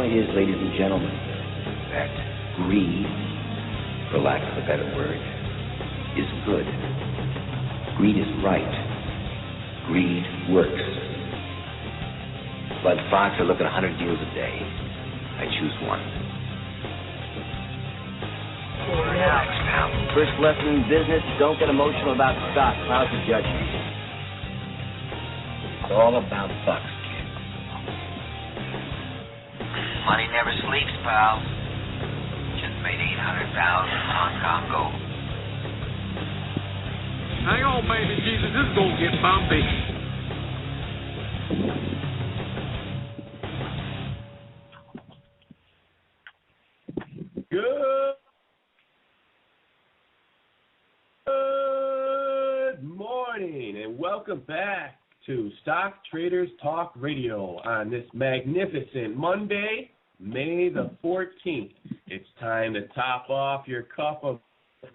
point is, ladies and gentlemen, that greed, for lack of a better word, is good. Greed is right. Greed works. But stocks are looking 100 deals a day. I choose one. Relax, pal. First lesson in business, don't get emotional about stocks. How's the judgment? It's all about bucks, kid. Money never sleeps, pal. Just made 800,000 Hong Kong gold. Hang on, baby Jesus, this is gonna get bumpy. Good morning and welcome back to Stock Traders Talk Radio on this magnificent Monday, May the 14th. It's time to top off your cup of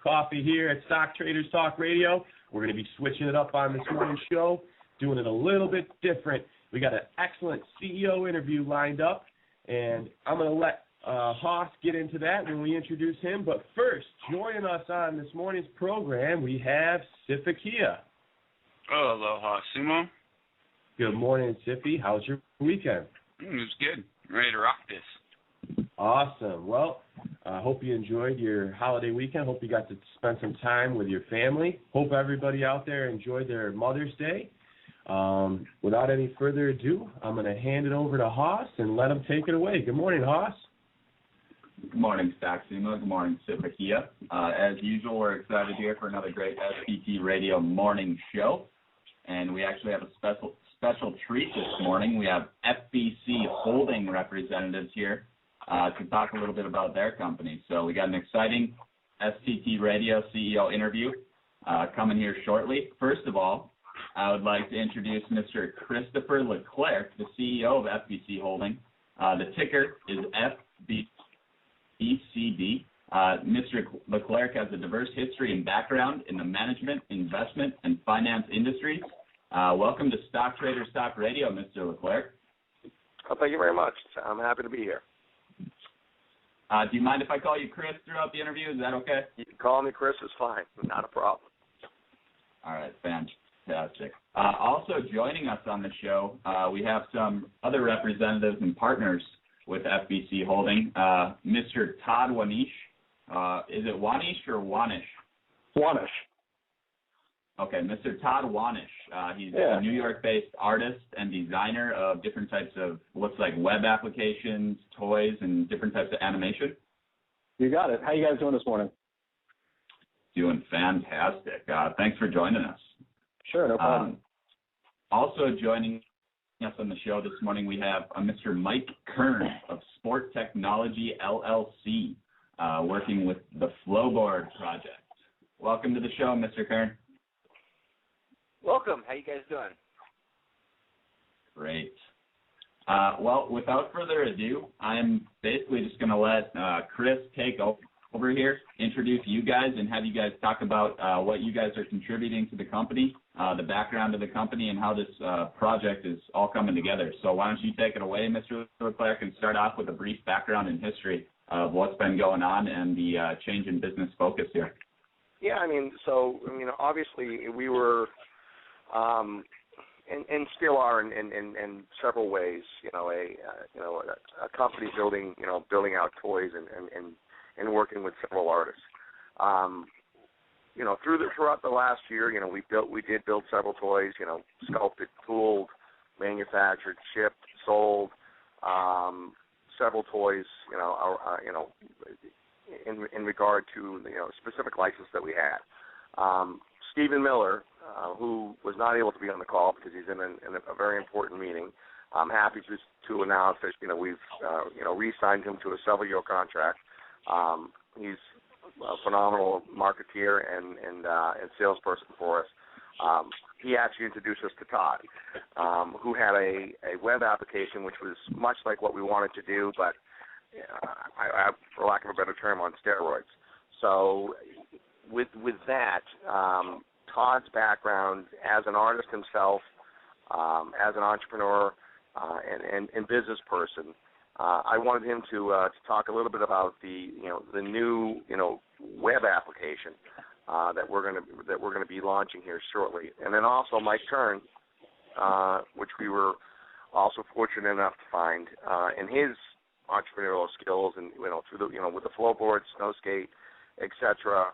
coffee here at Stock Traders Talk Radio. We're going to be switching it up on this morning's show, doing it a little bit different. We got an excellent CEO interview lined up, and I'm going to let Haas get into that when we introduce him. But first, joining us on this morning's program, we have Sifakia. Oh, aloha, Sumo. Good morning, Siffy. How's your weekend? It was good. Ready to rock this. Awesome. Well, I hope you enjoyed your holiday weekend. Hope you got to spend some time with your family. Hope everybody out there enjoyed their Mother's Day. Without any further ado, I'm going to hand it over to Haas and let him take it away. Good morning, Haas. Good morning, Stock Sumo. Good morning, Sifakia. As usual, we're excited here for another great STT Radio morning show. And we actually have a special treat this morning. We have FBC Holding representatives here to talk a little bit about their company. So we got an exciting STT Radio CEO interview coming here shortly. First of all, I would like to introduce Mr. Christopher Leclerc, the CEO of FBC Holding. The ticker is FBCD. Mr. Leclerc has a diverse history and background in the management, investment, and finance industries. Welcome to Stock Traders Talk Radio, Mr. Leclerc. Oh, thank you very much. I'm happy to be here. Do you mind if I call you Chris throughout the interview? Is that okay? You can call me Chris. It's fine. Not a problem. All right, fantastic. Also joining us on the show, we have some other representatives and partners with FBC Holding. Mr. Todd Wanish. Is it Wanish or Wanish? Wanish. Okay, Mr. Todd Wanish. He's a New York-based artist and designer of different types of, looks like web applications, toys, and different types of animation. You got it. How you guys doing this morning? Doing fantastic. Thanks for joining us. Sure, no problem. Also joining us on the show this morning, we have Mr. Mike Kern of Sport Technology LLC, working with the Flowboard Project. Welcome to the show, Mr. Kern. Welcome. How you guys doing? Great. Well, without further ado, I'm basically just going to let Chris take over here, introduce you guys, and have you guys talk about what you guys are contributing to the company, the background of the company, and how this project is all coming together. So why don't you take it away, Mr. Leclerc, and start off with a brief background and history of what's been going on and the change in business focus here. Yeah, obviously we were, and still are in several ways, a company building out toys and working with several artists. Throughout the last year, we did build several toys, sculpted, tooled, manufactured, shipped, sold, several toys, in regard to specific license that we had. Stephen Miller, who was not able to be on the call because he's in a very important meeting, I'm happy to announce that we've re-signed him to a several-year contract. He's a phenomenal marketeer and salesperson for us. He actually introduced us to Todd, who had a web application which was much like what we wanted to do, but for lack of a better term, on steroids. So with that, Todd's background as an artist himself, as an entrepreneur and business person, I wanted him to talk a little bit about the new web application that we're going to be launching here shortly, and then also Mike Kern, which we were also fortunate enough to find in his entrepreneurial skills, and through the with the flowboard, snow skate, etc.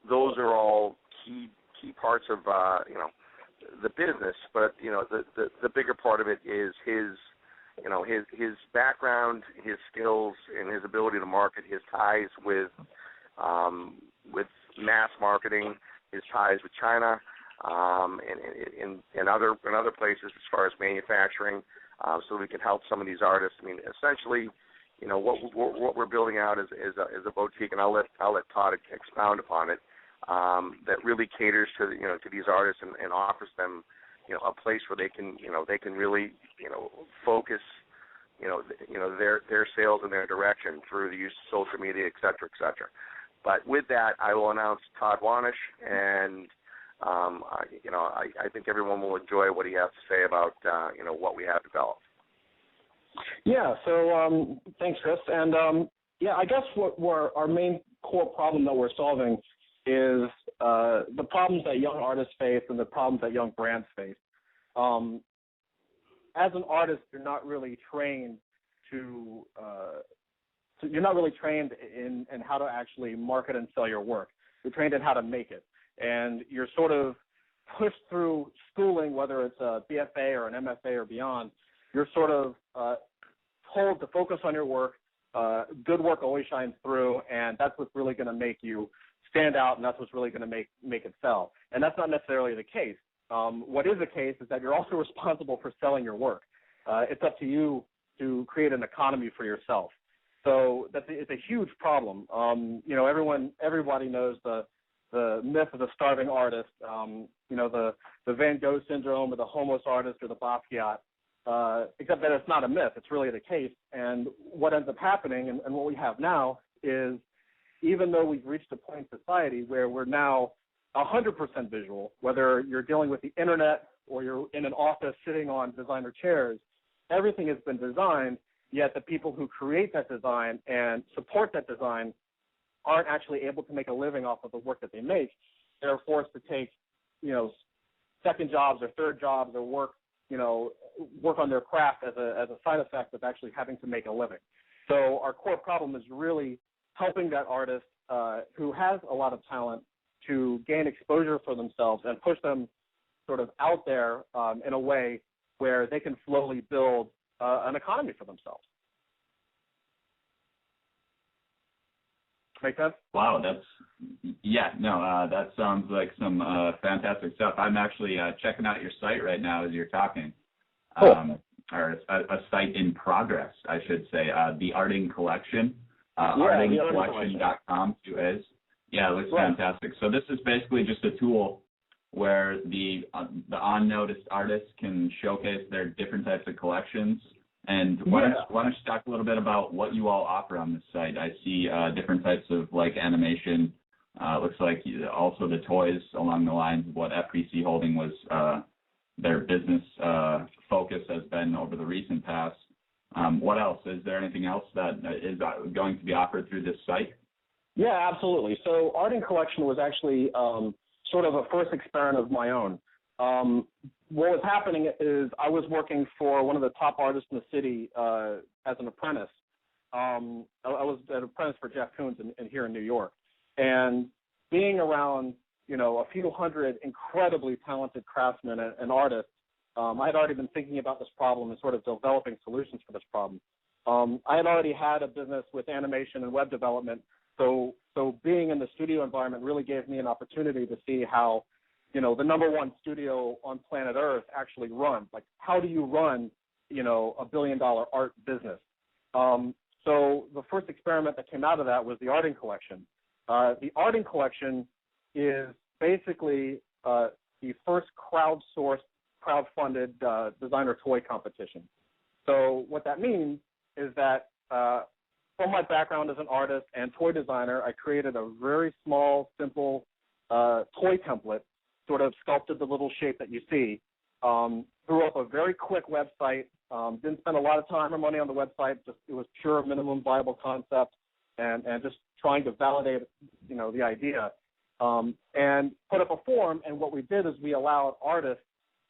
Those are all key parts of the business, but the bigger part of it is his background, his skills, and his ability to market, his ties with mass marketing, his ties with China, and other places as far as manufacturing, so we can help some of these artists. I mean, essentially, what we're building out is a boutique, and I'll let Todd expound upon it. That really caters to to these artists and offers them a place where they can really focus their sales and their direction through the use of social media, et cetera, et cetera. But with that, I will announce Todd Wanish, and I think everyone will enjoy what he has to say about what we have developed. Yeah. So thanks, Chris. And I guess what our main core problem that we're solving is the problems that young artists face and the problems that young brands face. As an artist, you're not really trained you're not really trained in how to actually market and sell your work. You're trained in how to make it, and you're sort of pushed through schooling, whether it's a BFA or an MFA or beyond. You're sort of told to focus on your work. Good work always shines through, and that's what's really going to make you stand out, and that's what's really going to make it sell. And that's not necessarily the case. What is the case is that you're also responsible for selling your work. It's up to you to create an economy for yourself. So it's a huge problem. Everybody knows the myth of the starving artist, the Van Gogh syndrome or the homeless artist or the Basquiat, except that it's not a myth. It's really the case. And what ends up happening and what we have now is, even though we've reached a point in society where we're now 100% visual, whether you're dealing with the internet or you're in an office sitting on designer chairs, everything has been designed, yet the people who create that design and support that design aren't actually able to make a living off of the work that they make. They're forced to take, second jobs or third jobs or work on their craft as a side effect of actually having to make a living. So our core problem is really helping that artist who has a lot of talent to gain exposure for themselves and push them sort of out there in a way where they can slowly build an economy for themselves. Make sense? Wow, that sounds like some fantastic stuff. I'm actually checking out your site right now as you're talking. Cool. Or a site in progress, I should say. The Arting Collection, artingcollection.com is. Yeah, it looks fantastic. So this is basically just a tool where the unnoticed artists can showcase their different types of collections. And why don't you talk a little bit about what you all offer on this site? I see different types of animation. Looks like also the toys along the lines of what FBC Holding was their business focus has been over the recent past. What else? Is there anything else that is going to be offered through this site? Yeah, absolutely. So Arting Collection was actually sort of a first experiment of my own. What was happening is I was working for one of the top artists in the city as an apprentice. I was an apprentice for Jeff Koons here in New York. And being around, a few hundred incredibly talented craftsmen and artists, I had already been thinking about this problem and sort of developing solutions for this problem. I had already had a business with animation and web development, so being in the studio environment really gave me an opportunity to see how, the number one studio on planet Earth actually runs. Like, how do you run, $1 billion art business? So the first experiment that came out of that was the Arting Collection. The Arting Collection is basically the first crowdfunded designer toy competition. So what that means is that from my background as an artist and toy designer, I created a very small, simple toy template, sort of sculpted the little shape that you see, threw up a very quick website Didn't spend a lot of time or money on the website. Just it was pure minimum viable concept, and just trying to validate, the idea, and put up a form. And what we did is we allowed artists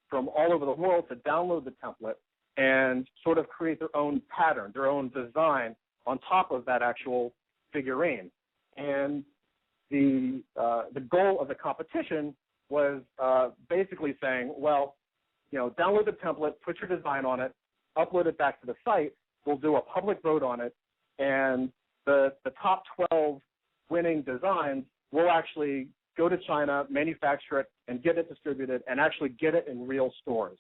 from all over the world to download the template and sort of create their own pattern, their own design on top of that actual figurine. And the goal of the competition was basically saying, well, download the template, put your design on it, upload it back to the site. We'll do a public vote on it, and the top 12 winning designs will actually go to China, manufacture it, and get it distributed, and actually get it in real stores.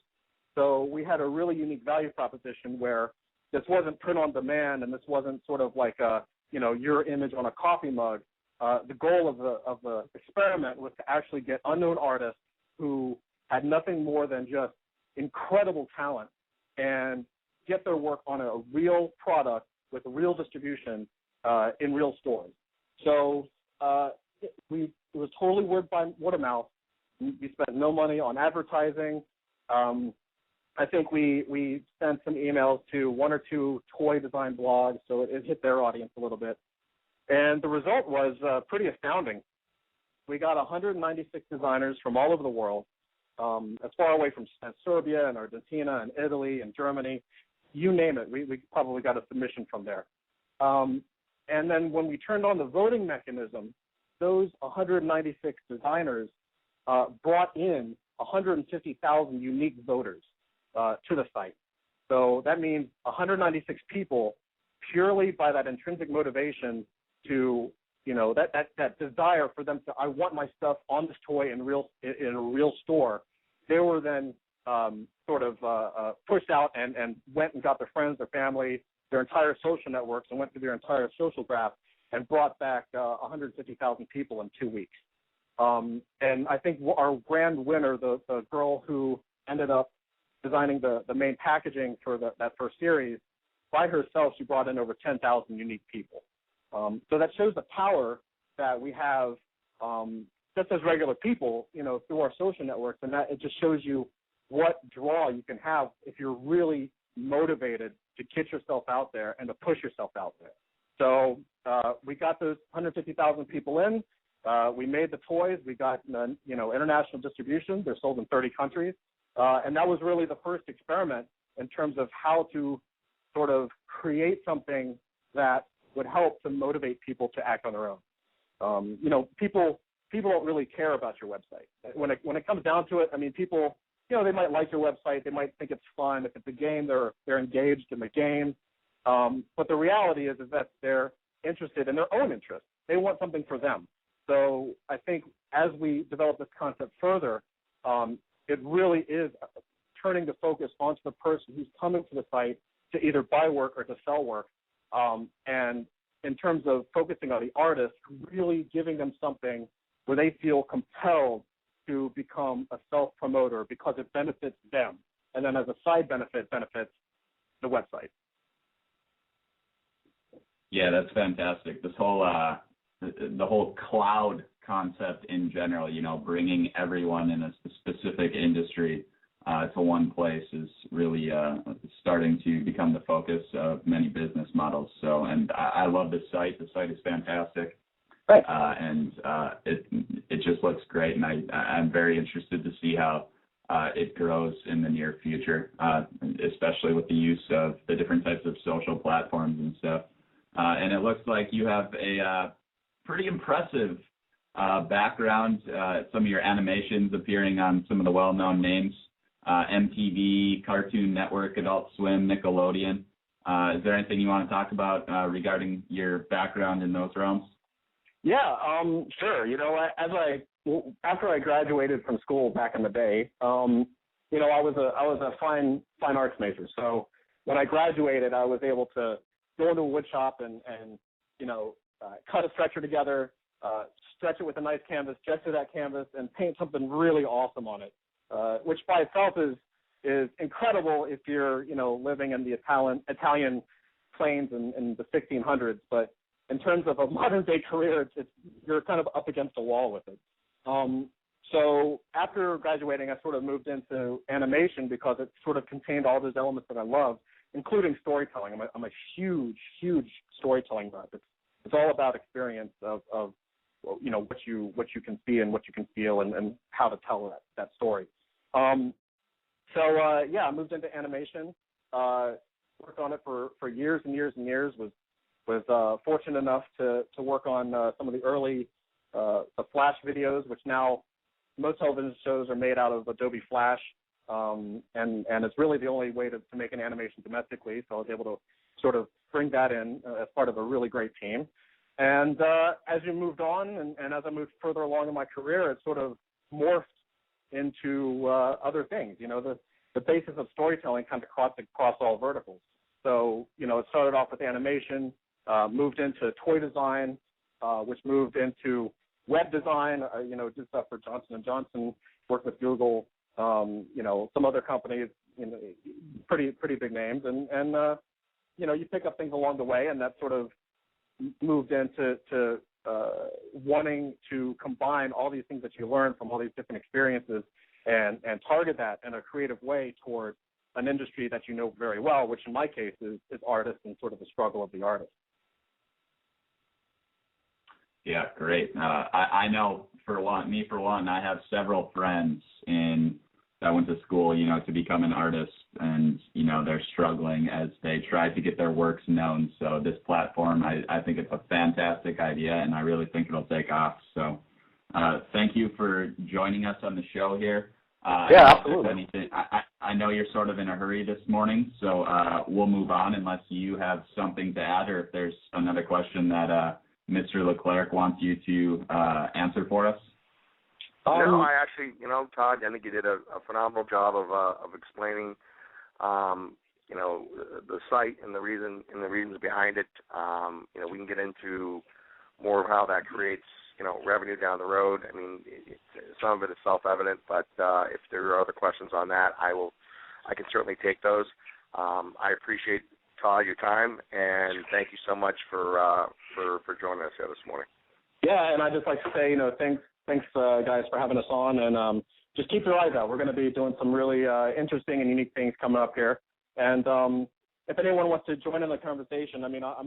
So we had a really unique value proposition where this wasn't print on demand, and this wasn't sort of like your image on a coffee mug. The goal of the experiment was to actually get unknown artists who had nothing more than just incredible talent and get their work on a real product with a real distribution in real stores. So it was totally word of mouth. We spent no money on advertising. I think we sent some emails to one or two toy design blogs, so it hit their audience a little bit. And the result was pretty astounding. We got 196 designers from all over the world, as far away from as Serbia and Argentina and Italy and Germany, you name it. We probably got a submission from there. And then when we turned on the voting mechanism, those 196 designers brought in 150,000 unique voters to the site. So that means 196 people purely by that intrinsic motivation to, that desire for them to, I want my stuff on this toy in a real store. They were then pushed out and went and got their friends, their family, their entire social networks, and went through their entire social graph and brought back 150,000 people in 2 weeks. And I think our grand winner, the girl who ended up designing the main packaging for that first series, by herself, she brought in over 10,000 unique people. So that shows the power that we have just as regular people, through our social networks, and that it just shows you what draw you can have if you're really motivated to get yourself out there and to push yourself out there. So we got those 150,000 people in. We made the toys. We got international distribution. They're sold in 30 countries, and that was really the first experiment in terms of how to sort of create something that would help to motivate people to act on their own. People don't really care about your website. When it comes down to it, I mean, people, they might like your website. They might think it's fun. If it's a game, they're engaged in the game. But the reality is that they're interested in their own interests. They want something for them. So I think as we develop this concept further, it really is turning the focus onto the person who's coming to the site to either buy work or to sell work. And in terms of focusing on the artist, really giving them something where they feel compelled to become a self-promoter because it benefits them. And then as a side benefit, benefits the website. Yeah, that's fantastic. This whole the whole cloud concept in general, bringing everyone in a specific industry to one place is really starting to become the focus of many business models. So, and I love this site. The site is fantastic. Right. And it just looks great, and I'm very interested to see how it grows in the near future, especially with the use of the different types of social platforms and stuff. And it looks like you have a pretty impressive background. Some of your animations appearing on some of the well-known names, MTV, Cartoon Network, Adult Swim, Nickelodeon. Is there anything you want to talk about regarding your background in those realms? Yeah, sure. After I graduated from school back in the day, I was a fine arts major. So when I graduated, I was able to go into a wood shop and cut a stretcher together, stretch it with a nice canvas, gesture that canvas, and paint something really awesome on it, which by itself is incredible if you're living in the Italian plains in the 1600s. But in terms of a modern day career, you're kind of up against a wall with it. So after graduating, I sort of moved into animation because it sort of contained all those elements that I love, including storytelling. I'm a huge, huge storytelling buff. It's all about experience of what you can see and what you can feel and how to tell that story. I moved into animation. Worked on it for years and years and years. Was fortunate enough to work on some of the early the Flash videos, which now most television shows are made out of Adobe Flash, and it's really the only way to make an animation domestically. So I was able to sort of bring that in as part of a really great team. And as we moved on and as I moved further along in my career, it sort of morphed into other things. The basis of storytelling kind of crossed across all verticals. So, it started off with animation, moved into toy design, which moved into web design. Did stuff for Johnson & Johnson, worked with Google, some other companies, pretty big names. And you pick up things along the way, and that sort of moved into wanting to combine all these things that you learn from all these different experiences and target that in a creative way toward an industry that you know very well, which in my case is artists and sort of the struggle of the artist. Yeah, great. I know for one, I have several friends that went to school, to become an artist, and, they're struggling as they try to get their works known. So this platform, I think it's a fantastic idea, and I really think it'll take off. So thank you for joining us on the show here. Absolutely. I know you're sort of in a hurry this morning, so we'll move on unless you have something to add, or if there's another question that Mr. Leclerc wants you to answer for us. No, I actually, Todd, I think you did a phenomenal job of explaining, the site and the reasons behind it. We can get into more of how that creates, revenue down the road. I mean, some of it is self-evident, but if there are other questions on that, I can certainly take those. I appreciate, Todd, your time, and thank you so much for joining us here this morning. Yeah, and I'd just like to say, thanks guys, for having us on, and just keep your eyes out. We're going to be doing some really interesting and unique things coming up here. And if anyone wants to join in the conversation, I mean, I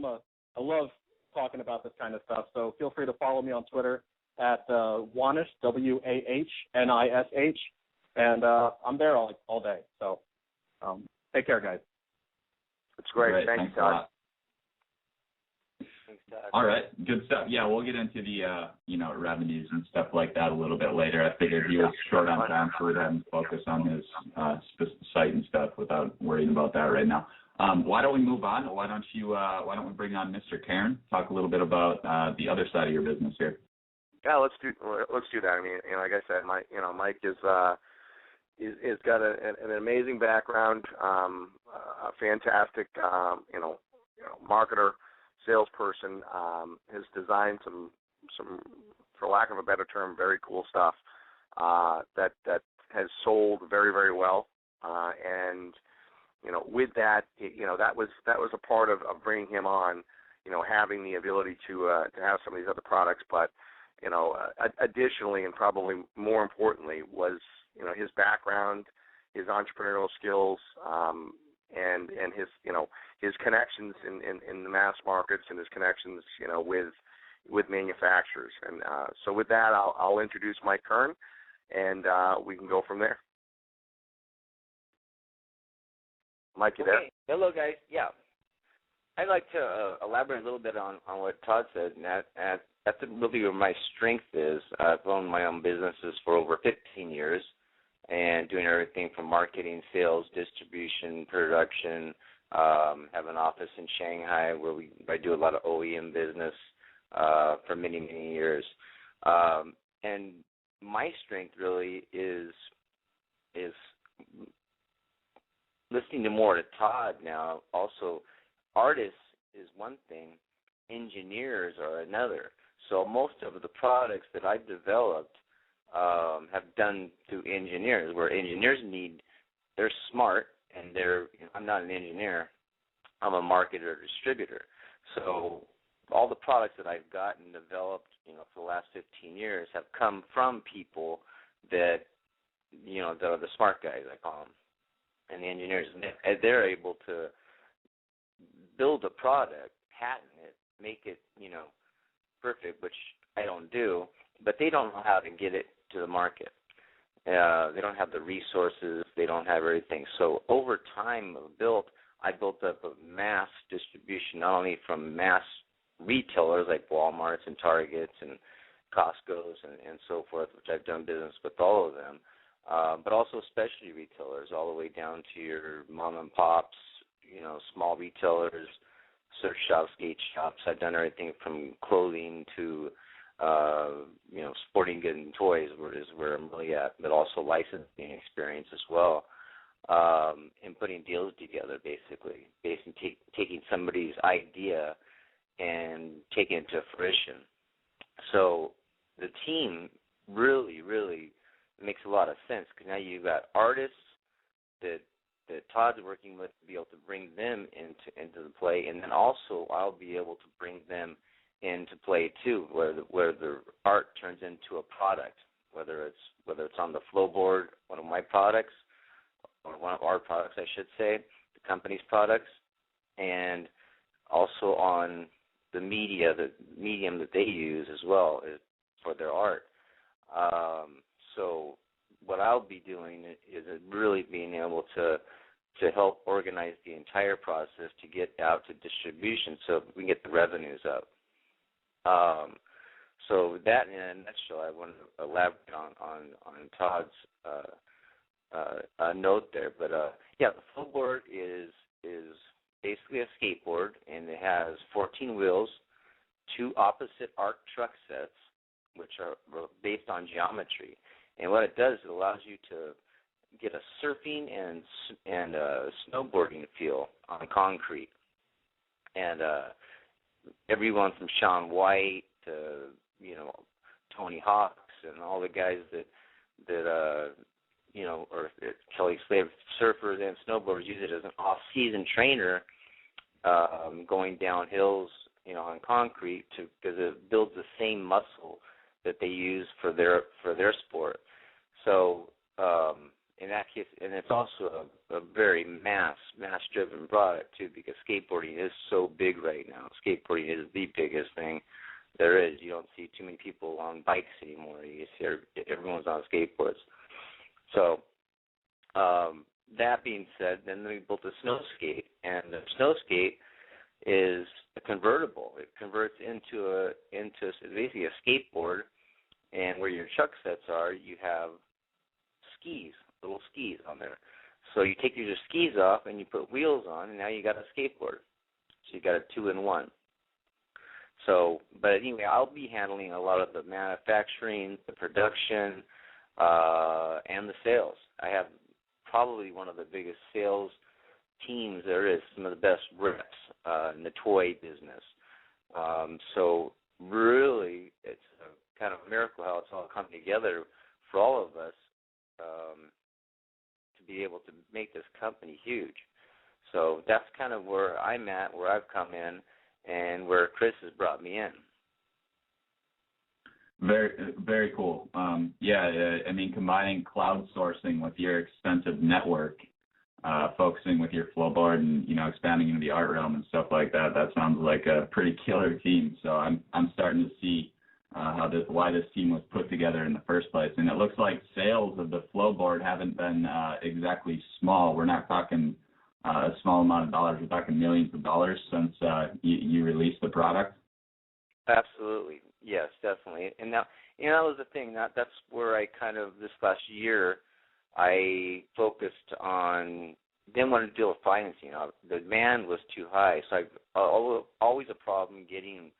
love talking about this kind of stuff, so feel free to follow me on Twitter at Wanish, WAHNISH, and I'm there all day. So take care, guys. That's great. Thanks, Todd. Thanks, Todd. All right, good stuff. Yeah, we'll get into the revenues and stuff like that a little bit later. I figured he was short on time, so we'd have him focus on his site and stuff without worrying about that right now. Why don't we move on? Why don't we bring on Mr. Cairn, talk a little bit about the other side of your business here? Yeah, let's do that. I mean, like I said, Mike is got an amazing background, a fantastic marketer, salesperson. Has designed some, for lack of a better term, very cool stuff that has sold very, very well, and with that, that was a part of bringing him on, having the ability to have some of these other products. But, additionally, and probably more importantly, was, his background, his entrepreneurial skills, and his connections in the mass markets, and his connections, with manufacturers. And so with that, I'll introduce Mike Kern, and we can go from there. Mike, you there? Hello, guys. Yeah. I'd like to elaborate a little bit on what Todd said, and that's really where my strength is. I've owned my own businesses for over 15 years and doing everything from marketing, sales, distribution, production. Have an office in Shanghai where I do a lot of OEM business for many, many years. And my strength really is listening to more to Todd now. Also, artists is one thing, engineers are another. So most of the products that I've developed have done through engineers, where engineers they're smart, and I'm not an engineer, I'm a marketer or distributor. So all the products that I've gotten developed, for the last 15 years have come from people that, that are the smart guys, I call them, and the engineers, and they're able to build a product, patent it, make it, perfect, which I don't do, but they don't know how to get it to the market. They don't have the resources. They don't have everything. So over time I built up a mass distribution, not only from mass retailers like Walmarts and Targets and Costco's and so forth, which I've done business with all of them, but also specialty retailers all the way down to your mom and pops, small retailers, surf shops, skate shops. I've done everything from clothing to sporting goods and toys, where I'm really at, but also licensing experience as well, and putting deals together, basically taking somebody's idea and taking it to fruition. So the team really, really makes a lot of sense, because now you've got artists that Todd's working with to be able to bring them into the play, and then also I'll be able to bring them into play too, where the art turns into a product, whether it's on the flow board, one of my products, or one of our products, I should say, the company's products, and also on the medium that they use as well for their art. So what I'll be doing is really being able to help organize the entire process to get out to distribution, so we can get the revenues up. So that, in a nutshell, I want to elaborate on Todd's note there. But the flow board is basically a skateboard, and it has 14 wheels, 2 opposite arc truck sets, which are based on geometry. And what it does, it allows you to get a surfing and snowboarding feel on concrete. And everyone from Shaun White to Tony Hawks and all the guys that or Kelly Slater, surfers and snowboarders, use it as an off-season trainer, going down hills, on concrete, because it builds the same muscle that they use for their sport. So in that case, and it's also a very mass-driven product too, because skateboarding is so big right now. Skateboarding is the biggest thing there is. You don't see too many people on bikes anymore. You see everyone's on skateboards. So that being said, then we built a snow skate, and the snow skate is a convertible. It converts into basically a skateboard, and where your chuck sets are, you have skis, little skis on there. So you take your skis off and you put wheels on, and now you got a skateboard. So you got a 2-in-1. So, but anyway, I'll be handling a lot of the manufacturing, the production, and the sales. I have probably one of the biggest sales teams there is, some of the best reps in the toy business. So really, it's a kind of a miracle how it's all come together for all of us to be able to make this company huge. So that's kind of where I'm at, where I've come in, and where Chris has brought me in. Very, very cool. I mean, combining cloud sourcing with your extensive network, focusing with your flow board and, expanding into the art realm and stuff like that, that sounds like a pretty killer team. So I'm starting to see why this team was put together in the first place. And it looks like sales of the flow board haven't been exactly small. We're not talking a small amount of dollars. We're talking millions of dollars since you released the product. Absolutely. Yes, definitely. And now, that was the thing. That's where I kind of, this last year, I focused on, didn't want to deal with financing. The demand was too high. So always a problem getting,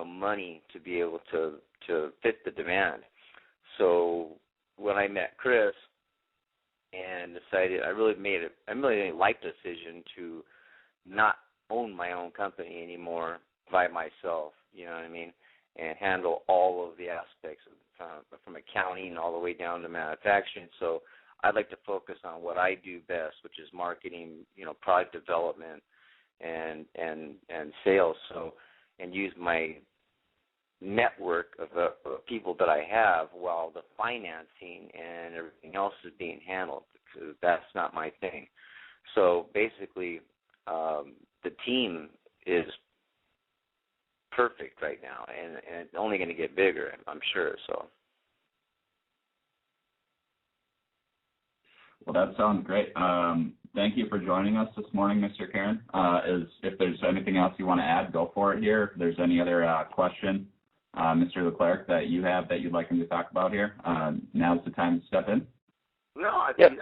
money to be able to fit the demand. So when I met Chris and decided, I really made a life decision to not own my own company anymore by myself, you know what I mean, and handle all of the aspects from accounting all the way down to manufacturing. So I'd like to focus on what I do best, which is marketing, product development and sales. So, and use my network of people that I have while the financing and everything else is being handled, because that's not my thing. So basically, the team is perfect right now, and it's only going to get bigger, I'm sure. So. Well, that sounds great. Thank you for joining us this morning, Mr. Karen. If there's anything else you want to add, go for it here. If there's any other question, Mr. Leclerc, that you have that you'd like him to talk about here, now's the time to step in. No, I think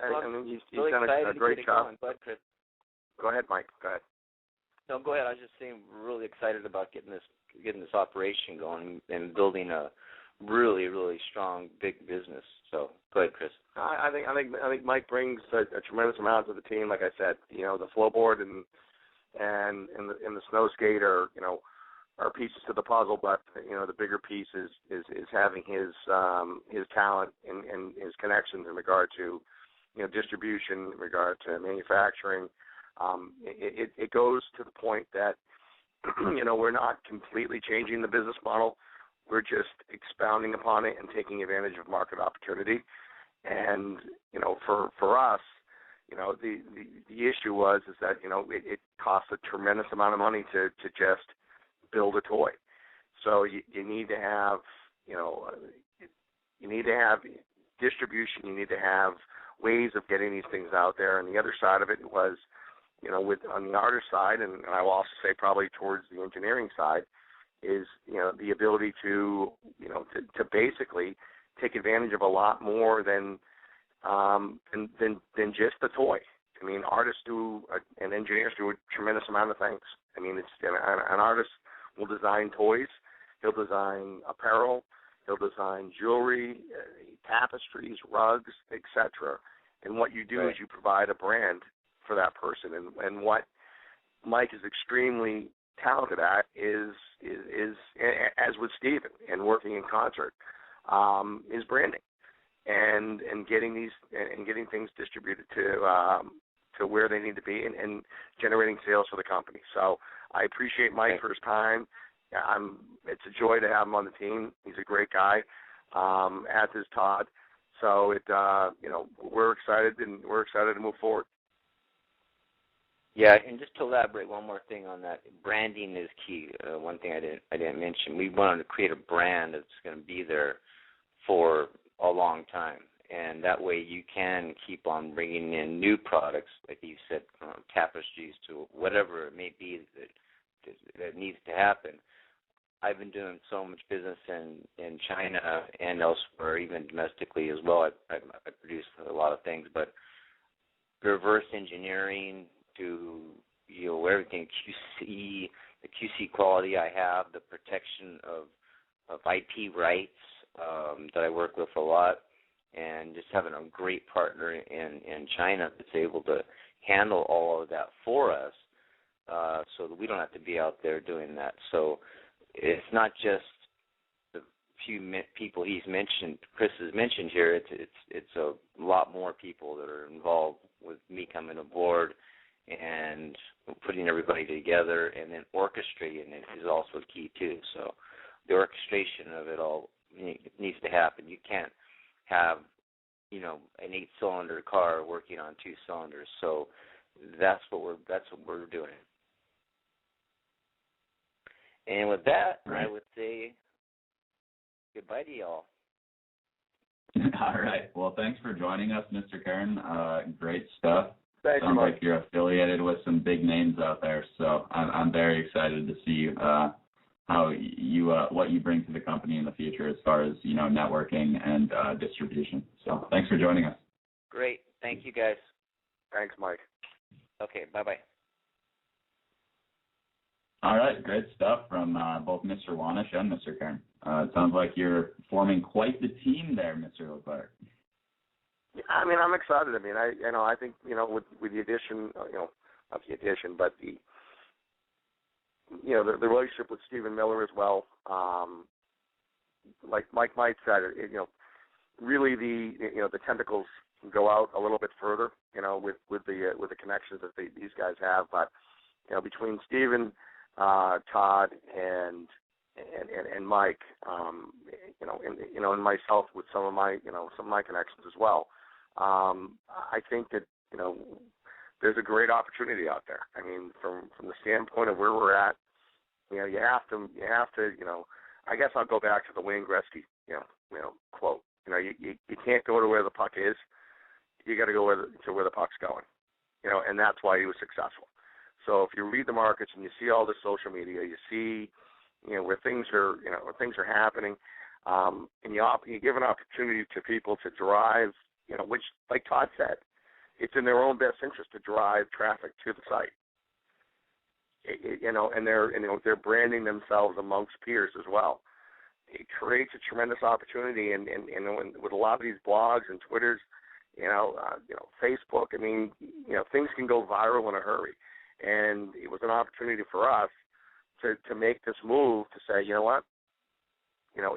he's really done a great job. Go ahead, Mike. Go ahead. No, go ahead. I was just saying, we're really excited about getting this operation going and building a really, really strong, big business. So go ahead, Chris. I think Mike brings a tremendous amount to the team. Like I said, the flowboard and the snow skate are pieces to the puzzle, but the bigger piece is having his talent and his connections in regard to distribution, in regard to manufacturing. It goes to the point that we're not completely changing the business model. We're just expounding upon it and taking advantage of market opportunity. And for us, the issue is that it costs a tremendous amount of money to just build a toy. So you need to have distribution. You need to have ways of getting these things out there. And the other side of it was, on the artist side, and I will also say probably towards the engineering side, is the ability to basically take advantage of a lot more than just the toy. I mean, artists and engineers do a tremendous amount of things. I mean, an artist will design toys, he'll design apparel, he'll design jewelry, tapestries, rugs, etc. And what you do is you provide a brand for that person. And what Mike is extremely talented at is as with Steven and working in concert, is branding and getting things distributed to where they need to be and generating sales for the company. So I appreciate Mike for his time. It's a joy to have him on the team. He's a great guy, as is Todd. So we're excited to move forward. Yeah, and just to elaborate one more thing on that, branding is key. One thing I didn't mention, we wanted to create a brand that's going to be there for a long time, and that way you can keep on bringing in new products, like you said, tapestries to whatever it may be that needs to happen. I've been doing so much business in China and elsewhere, even domestically as well. I produce a lot of things, but reverse engineering to everything QC, the QC quality I have, the protection of IP rights that I work with a lot, and just having a great partner in China that's able to handle all of that for us, so that we don't have to be out there doing that. So it's not just the few people Chris has mentioned here. It's a lot more people that are involved with me coming aboard and putting everybody together, and then orchestrating it is also key too. So the orchestration of it all needs to happen. You can't have an 8-cylinder car working on 2 cylinders. So that's what we're doing. And with that, I would say goodbye to y'all. All right. Well, thanks for joining us, Mr. Karen. Great stuff. Thank Sounds you, like you're affiliated with some big names out there, so I'm very excited to see what you bring to the company in the future as far as networking and distribution. So thanks for joining us. Great. Thank you, guys. Thanks, Mike. Okay. Bye-bye. All right, great stuff from both Mr. Wanish and Mr. Kern. It sounds like you're forming quite the team there, Mr. Leclerc. Yeah, I mean, I'm excited. I mean, I think with the addition, not the addition, but the relationship with Steven Miller as well. Like Mike said, really the tentacles go out a little bit further, with the connections that these guys have. But between Steven, Todd, and and Mike, and myself with some of my connections as well. I think that there's a great opportunity out there. I mean, from the standpoint of where we're at, you have to. I guess I'll go back to the Wayne Gretzky, quote. You can't go to where the puck is. You got to go to where the puck's going. And that's why he was successful. So if you read the markets and you see all the social media, you see, where things are happening, and you give an opportunity to people to drive, which, like Todd said, it's in their own best interest to drive traffic to the site. And they're branding themselves amongst peers as well. It creates a tremendous opportunity, and with a lot of these blogs and Twitters, Facebook. I mean, things can go viral in a hurry, and it was an opportunity for us to make this move to say, you know what,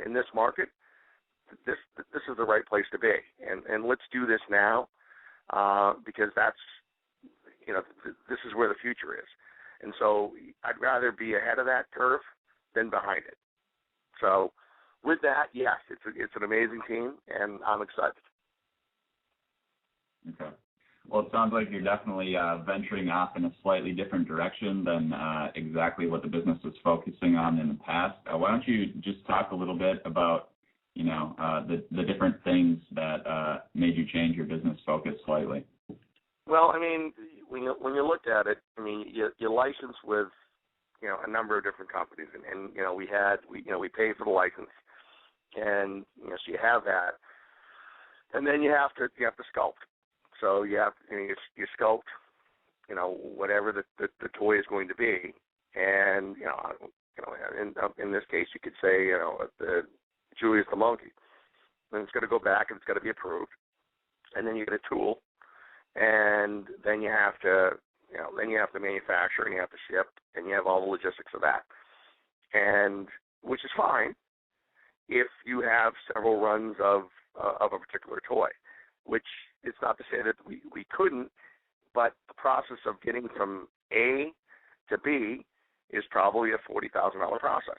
in this market, this is the right place to be, and let's do this now, because that's, this is where the future is. And so I'd rather be ahead of that curve than behind it. So with that, yes, it's an amazing team, and I'm excited. Okay. Well, it sounds like you're definitely venturing off in a slightly different direction than exactly what the business was focusing on in the past. Why don't you just talk a little bit about, the different things that made you change your business focus slightly? Well, I mean, when you look at it, I mean, you license with, a number of different companies, and we pay for the license, and so you have that, and then you have to sculpt. So you sculpt, whatever the toy is going to be, and in this case you could say, Julius the monkey, and it's going to go back and it's got to be approved, and then you get a tool, and then you have to manufacture, and you have to ship, and you have all the logistics of that, and which is fine if you have several runs of a particular toy, which it's not to say that we couldn't, but the process of getting from A to B is probably a $40,000 process.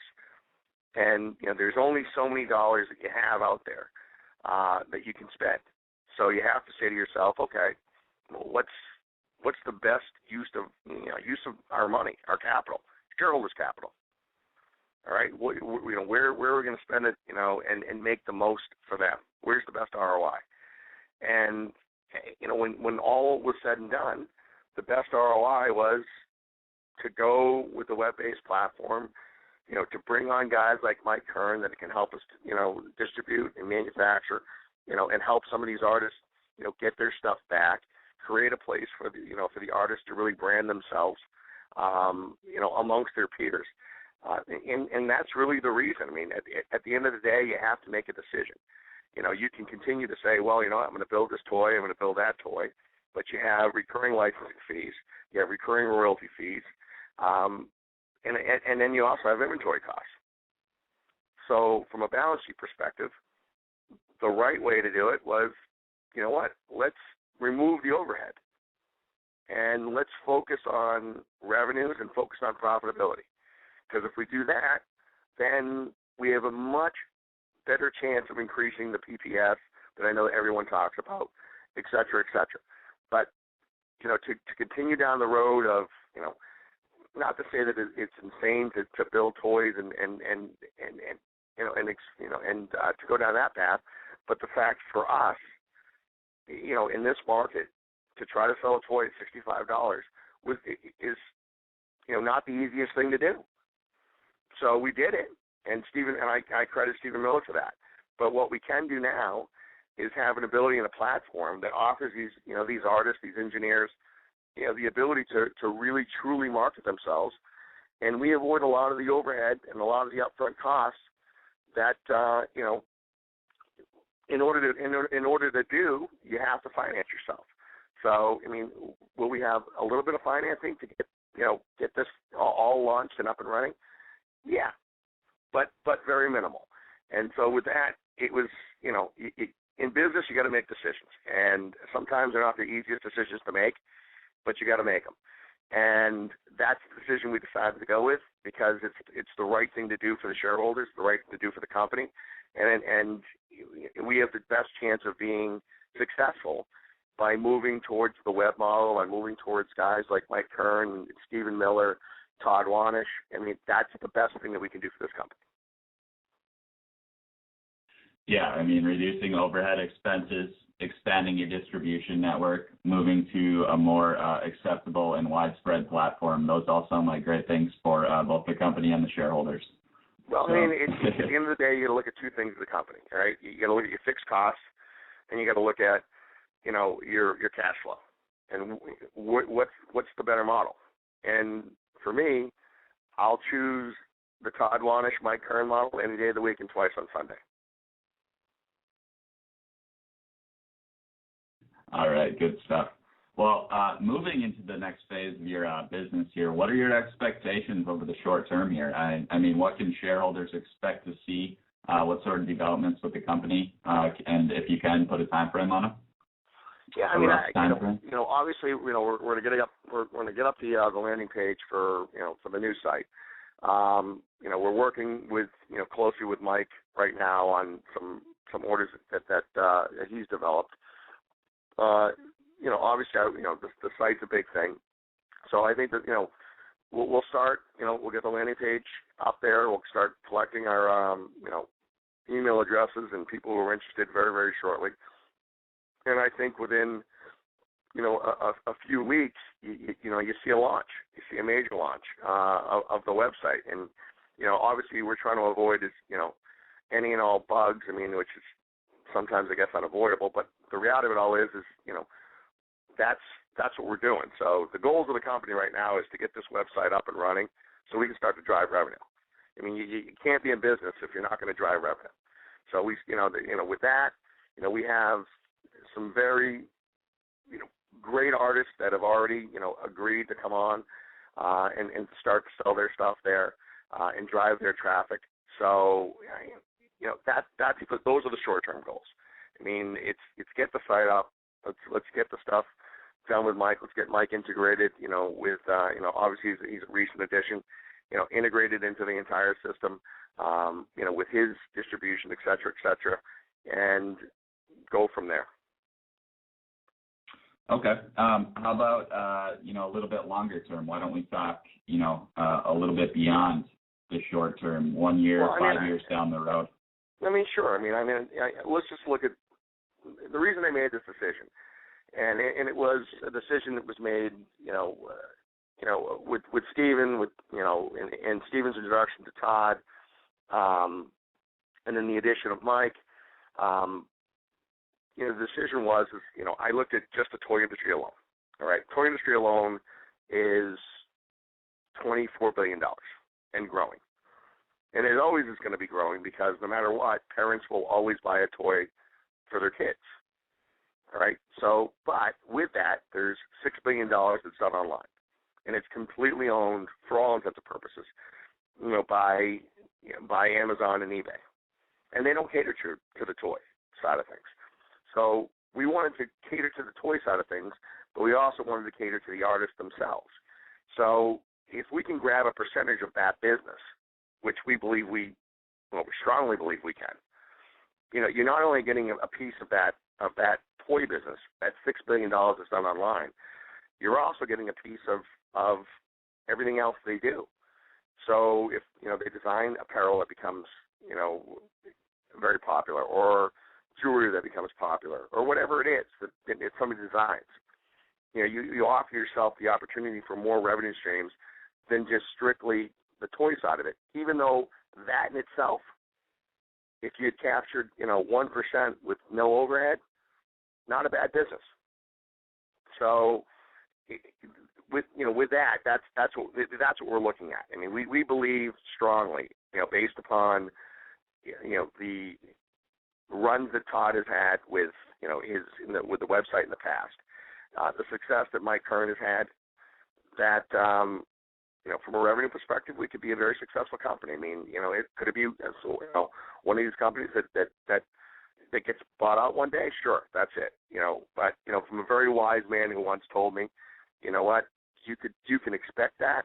And, there's only so many dollars that you have out there that you can spend. So you have to say to yourself, okay, well, what's the best use of our money, our capital, shareholders' capital? All right, where are we going to spend it, and make the most for them? Where's the best ROI? And, when all was said and done, the best ROI was to go with the web-based platform, to bring on guys like Mike Kern that can help us, distribute and manufacture, and help some of these artists, get their stuff back, create a place for the artists to really brand themselves, amongst their peers. And that's really the reason. I mean, at the end of the day, you have to make a decision. You can continue to say, well, I'm going to build this toy, I'm going to build that toy, but you have recurring licensing fees, you have recurring royalty fees, and then you also have inventory costs. So from a balance sheet perspective, the right way to do it was, let's remove the overhead, and let's focus on revenues and focus on profitability. Because if we do that, then we have a much better chance of increasing the PPS that I know everyone talks about, et cetera, et cetera. But, to continue down the road of, not to say that it's insane to build toys and to go down that path, but the fact for us, in this market, to try to sell a toy at $65 is not the easiest thing to do. So we did it, and I credit Stephen Miller for that. But what we can do now is have an ability and a platform that offers these artists, these engineers, the ability to really truly market themselves, and we avoid a lot of the overhead and a lot of the upfront costs that in order to do, you have to finance yourself. So I mean, will we have a little bit of financing to get this all launched and up and running? Yeah, but very minimal. And so with that, it was in business you got to make decisions, and sometimes they're not the easiest decisions to make, but you got to make them. And that's the decision we decided to go with because it's the right thing to do for the shareholders, the right thing to do for the company, and we have the best chance of being successful by moving towards the web model, by moving towards guys like Mike Kern, Stephen Miller, Todd Wanish. I mean, that's the best thing that we can do for this company. Yeah, I mean, reducing overhead expenses, expanding your distribution network, moving to a more acceptable and widespread platform, those all sound like great things for both the company and the shareholders. Well, I mean, at the end of the day, you got to look at two things of the company, all right? You got to look at your fixed costs, and you got to look at, your cash flow, and what's the better model. And for me, I'll choose the Todd Wanish, Mike Kern model any day of the week and twice on Sunday. All right, good stuff. Well, moving into the next phase of your business here, what are your expectations over the short term here? I mean, what can shareholders expect to see? What sort of developments with the company? And if you can, put a time frame on them. Yeah, I mean, obviously, we're going to get up. We're going to get up the landing page for the new site. We're working with closely with Mike right now on some orders that he's developed. Obviously, the site's a big thing. So I think that, we'll start, we'll get the landing page up there. We'll start collecting our, email addresses and people who are interested very, very shortly. And I think within, a few weeks, you see a launch. You see a major launch of the website. And, obviously we're trying to avoid any and all bugs, which is sometimes, I guess, unavoidable. But the reality of it all is that's what we're doing. So the goals of the company right now is to get this website up and running so we can start to drive revenue. I mean, you can't be in business if you're not going to drive revenue. So with that, we have some very, great artists that have already, agreed to come on and start to sell their stuff there and drive their traffic. So, those are the short-term goals. I mean, it's get the site up. Let's get the stuff done with Mike. Let's get Mike integrated, with, obviously he's a recent addition, integrated into the entire system, with his distribution, et cetera, and go from there. Okay. How about, a little bit longer term? Why don't we talk, a little bit beyond the short term, 1 year, 5 years down the road? Sure. Let's just look at the reason I made this decision. And it was a decision that was made, with Stephen, and Stephen's introduction to Todd, and then the addition of Mike. The decision was, I looked at just the toy industry alone. All right, toy industry alone is $24 billion and growing, and it always is going to be growing because no matter what, parents will always buy a toy for their kids. All right. So, but with that, there's $6 billion that's done online, and it's completely owned for all intents and purposes, by Amazon and eBay, and they don't cater to the toy side of things. So we wanted to cater to the toy side of things, but we also wanted to cater to the artists themselves. So if we can grab a percentage of that business, which we strongly believe we can, you're not only getting a piece of that toy business, that $6 billion that's done online, you're also getting a piece of everything else they do. So if, they design apparel that becomes, very popular, or jewelry that becomes popular, or whatever it is that somebody designs, you offer yourself the opportunity for more revenue streams than just strictly the toy side of it, even though that in itself, if you had captured, 1% with no overhead, not a bad business. So, with that, that's what we're looking at. We believe strongly, based upon, the runs that Todd has had with, with the website in the past, the success that Mike Kern has had, that, from a revenue perspective, we could be a very successful company. It could be one of these companies that gets bought out one day. Sure, that's it. But from a very wise man who once told me, you know what, you can expect that,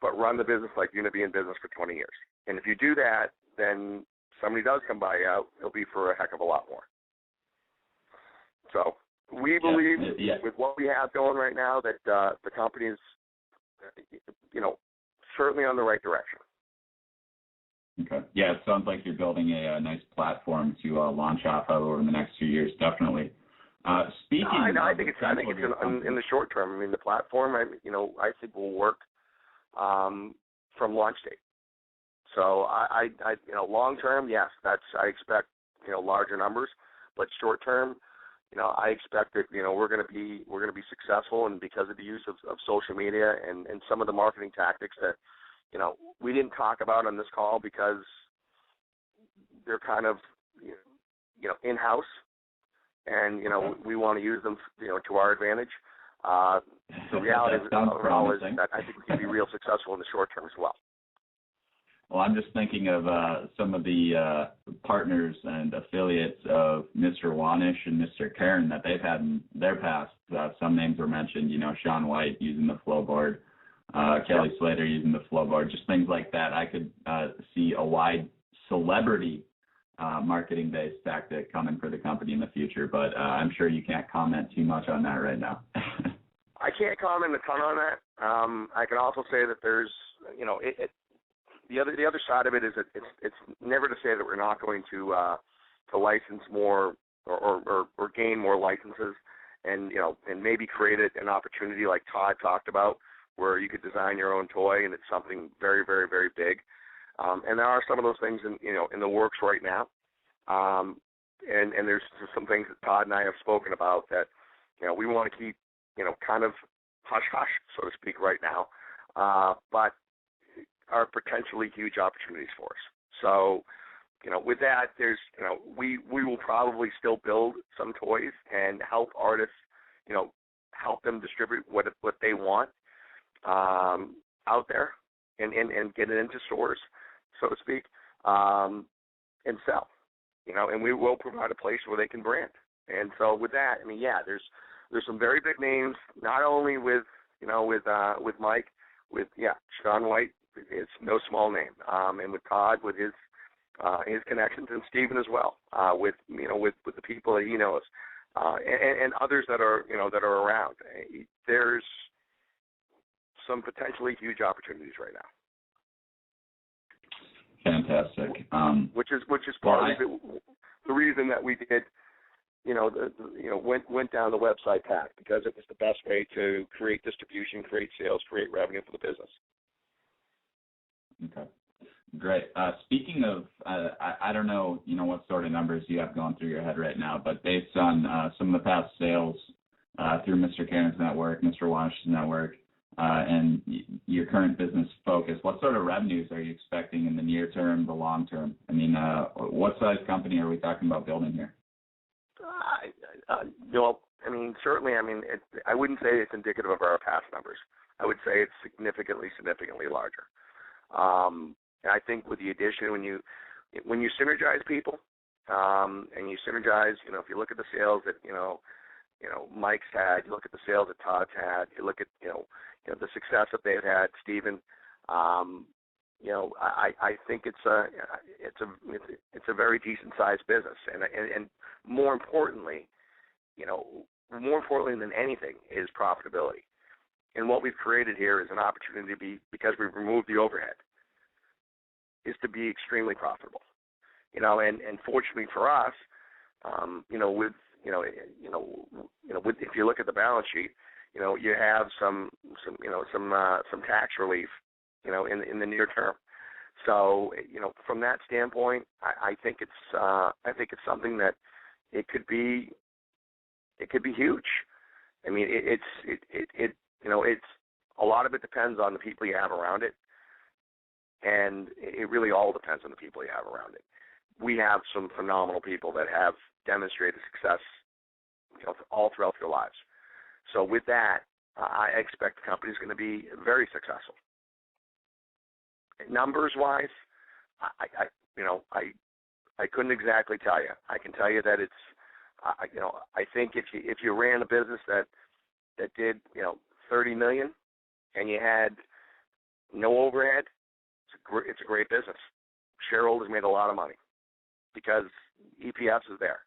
but run the business like you're going to be in business for 20 years. And if you do that, then somebody does come buy you out, it'll be for a heck of a lot more. So we believe with what we have going right now that the company is, certainly on the right direction. Okay. Yeah, it sounds like you're building a nice platform to launch off of over the next few years, definitely. Speaking I think it's in the short term. I mean, the platform, I think will work from launch date. So I long term, yes, I expect larger numbers, but short term, I expect that we're going to be successful, and because of the use of social media and some of the marketing tactics that we didn't talk about on this call because they're kind of in-house, and we want to use them to our advantage. The reality of it all is that I think we can be real successful in the short term as well. Well, I'm just thinking of some of the partners and affiliates of Mr. Wanish and Mr. Karen that they've had in their past. Some names were mentioned, Sean White using the flow board, Kelly Slater using the flow board, just things like that. I could see a wide celebrity marketing-based tactic coming for the company in the future, but I'm sure you can't comment too much on that right now. I can't comment a ton on that. I can also say that there's, the other side of it is that it's never to say that we're not going to license more or gain more licenses, and maybe create an opportunity like Todd talked about, where you could design your own toy, and it's something very, very, very big. And there are some of those things in the works right now. And there's some things that Todd and I have spoken about that we want to keep kind of hush hush, so to speak, right now. But are potentially huge opportunities for us. So, with that, there's, we will probably still build some toys and help artists, help them distribute what they want out there and get it into stores, so to speak, and sell, and we will provide a place where they can brand. And so with that, there's some very big names, not only with Mike, with Sean White. It's no small name, and with Todd, with his connections, and Stephen as well, with the people that he knows, and others that are around. There's some potentially huge opportunities right now. Fantastic. Which is part of the reason that we did, went down the website path, because it was the best way to create distribution, create sales, create revenue for the business. Okay, great. Speaking of, I don't know, what sort of numbers you have going through your head right now, but based on some of the past sales through Mr. Karen's network, Mr. Wanish's network, and your current business focus, what sort of revenues are you expecting in the near term, the long term? What size company are we talking about building here? Certainly, I wouldn't say it's indicative of our past numbers. I would say it's significantly larger. And I think with the addition, when you synergize people, and you synergize, if you look at the sales that Mike's had, you look at the sales that Todd's had, you look at the success that they've had, Stephen. I think it's a very decent sized business, and more importantly than anything is profitability. And what we've created here is an opportunity to be, because we've removed the overhead, is to be extremely profitable. And fortunately for us, with if you look at the balance sheet, you have some tax relief, in the near term. So, from that standpoint, I think it's something that it could be huge. It's a lot of it depends on the people you have around it, and it really all depends on the people you have around it. We have some phenomenal people that have demonstrated success, all throughout their lives. So with that, I expect the company is going to be very successful. Numbers-wise, I couldn't exactly tell you. I can tell you that it's, I think if you ran a business that did $30 million, and you had no overhead, it's a great business. Shareholders made a lot of money because EPS is there.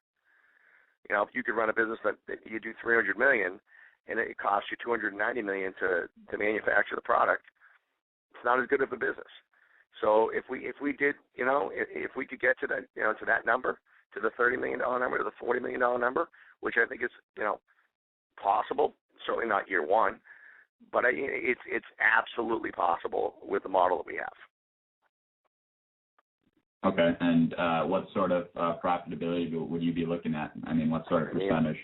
You know, if you could run a business that you do $300 million and it costs you $290 million to manufacture the product, it's not as good of a business. So if we did, you know, if we could get to that, you know, to that number, to the $30 million number, to the $40 million number, which I think is, you know, possible. Certainly not year one, but it's absolutely possible with the model that we have. Okay, and what sort of profitability would you be looking at? I mean, what sort of percentage?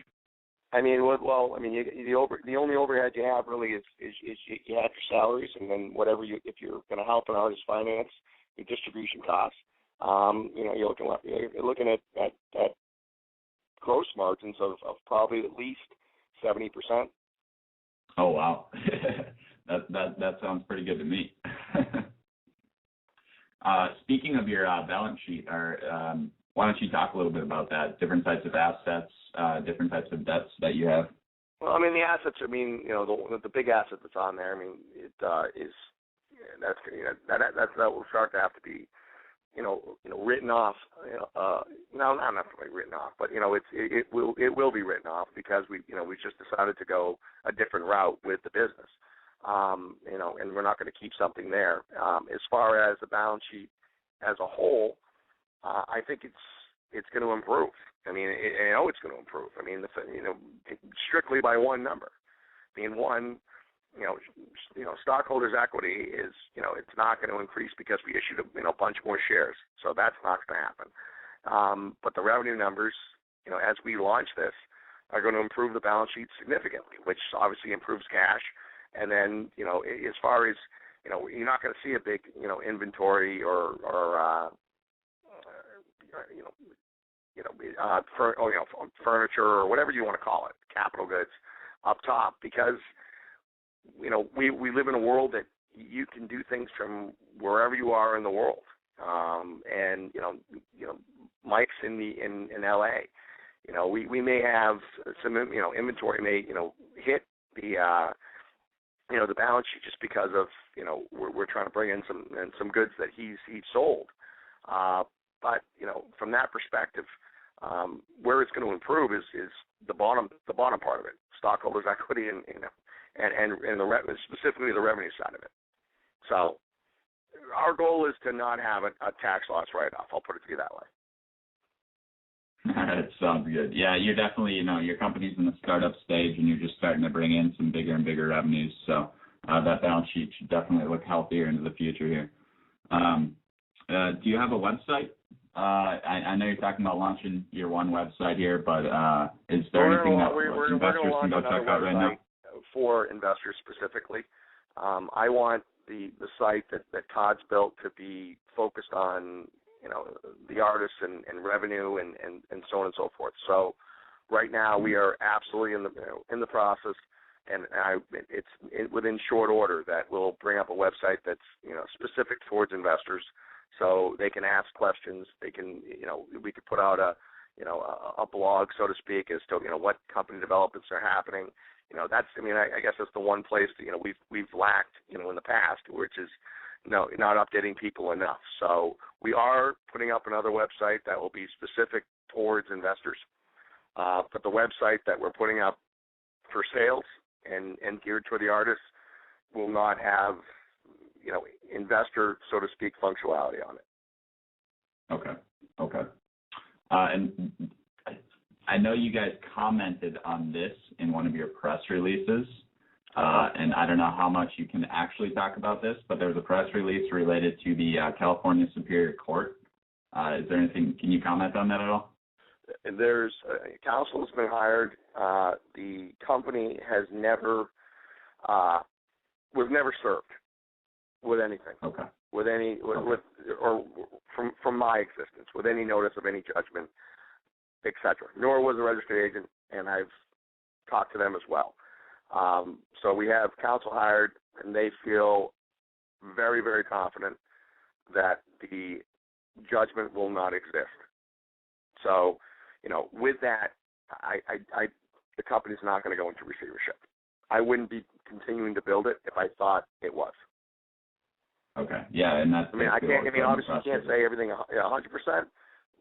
I mean, the only overhead you have really is you have your salaries, and then whatever if you're going to help an artist finance, your distribution costs. You know, you're looking at gross margins of probably at least 70%. Oh wow, that sounds pretty good to me. Speaking of your balance sheet, why don't you talk a little bit about that? Different types of assets, different types of debts that you have. Well, I mean, the assets. I mean, you know, the big asset that's on there. I mean, that will start to have to be, you know, written off. No, not really written off, but you know, it will be written off because we just decided to go a different route with the business. You know, and we're not going to keep something there. As far as the balance sheet as a whole, I think it's going to improve. I mean, I know it's going to improve. I mean, strictly by one number. I mean, one, you know, stockholders' equity is, you know, it's not going to increase because we issued a bunch more shares. So that's not going to happen. But the revenue numbers, you know, as we launch this, are going to improve the balance sheet significantly, which obviously improves cash. And then, you know, as far as, you know, you're not going to see a big, you know, inventory or furniture or whatever you want to call it, capital goods up top, because, you know, we live in a world that you can do things from wherever you are in the world. And you know, Mike's in LA. You know, we may have some, you know, inventory may, you know, hit the you know, the balance sheet just because of, you know, we're trying to bring in some goods that he's sold. But you know, from that perspective, where it's going to improve is the bottom part of it, stockholders' equity, and you know, and the specifically the revenue side of it. So our goal is to not have a tax loss write-off. I'll put it to you that way. That sounds good. Yeah, you're definitely, you know, your company's in the startup stage and you're just starting to bring in some bigger and bigger revenues. So that balance sheet should definitely look healthier into the future here. Do you have a website? I know you're talking about launching your one website here, but is there anything that investors can go check out right now? For investors specifically, I want the site that Todd's built to be focused on, you know, the artists and revenue and so on and so forth. So right now we are absolutely in the process, and it's within short order that we'll bring up a website that's, you know, specific towards investors, so they can ask questions. They can, you know, we could put out a blog, so to speak, as to, you know, what company developments are happening. You know, that's, I mean, I guess that's the one place that, you know, we've lacked, you know, in the past, which is, you know, not updating people enough. So we are putting up another website that will be specific towards investors. But the website that we're putting up for sales and geared toward the artists will not have, you know, investor, so to speak, functionality on it. Okay. And I know you guys commented on this in one of your press releases, and I don't know how much you can actually talk about this, but there was a press release related to the California Superior Court. Is there anything, can you comment on that at all? There's counsel has been hired. The company has never was never served with anything. Okay. With any with or from my existence with any notice of any judgment, etc. Nor was a registered agent, and I've talked to them as well. So we have counsel hired, and they feel very, very confident that the judgment will not exist. So, you know, with that, the company's not going to go into receivership. I wouldn't be continuing to build it if I thought it was. Okay. Yeah, and that's. I mean, obviously, you can't say everything 100%,